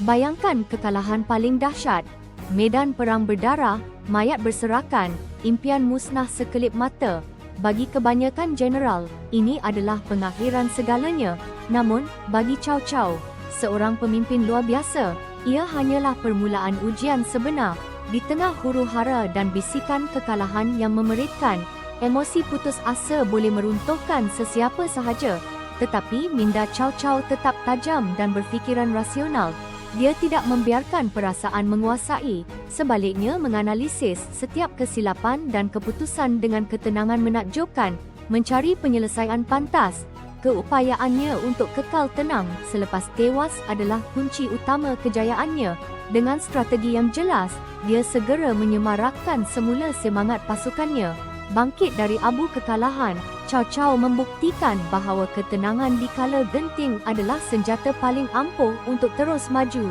Bayangkan kekalahan paling dahsyat. Medan perang berdarah, mayat berserakan, impian musnah sekelip mata. Bagi kebanyakan jeneral, ini adalah pengakhiran segalanya. Namun, bagi Cao Cao, seorang pemimpin luar biasa, ia hanyalah permulaan ujian sebenar. Di tengah huru-hara dan bisikan kekalahan yang memeritkan, emosi putus asa boleh meruntuhkan sesiapa sahaja. Tetapi minda Cao Cao tetap tajam dan berfikiran rasional. Dia tidak membiarkan perasaan menguasai, sebaliknya menganalisis setiap kesilapan dan keputusan dengan ketenangan menakjubkan, mencari penyelesaian pantas. Keupayaannya untuk kekal tenang selepas tewas adalah kunci utama kejayaannya. Dengan strategi yang jelas, dia segera menyemarakkan semula semangat pasukannya. Bangkit dari abu kekalahan, Cao Cao membuktikan bahawa ketenangan di kala genting adalah senjata paling ampuh untuk terus maju.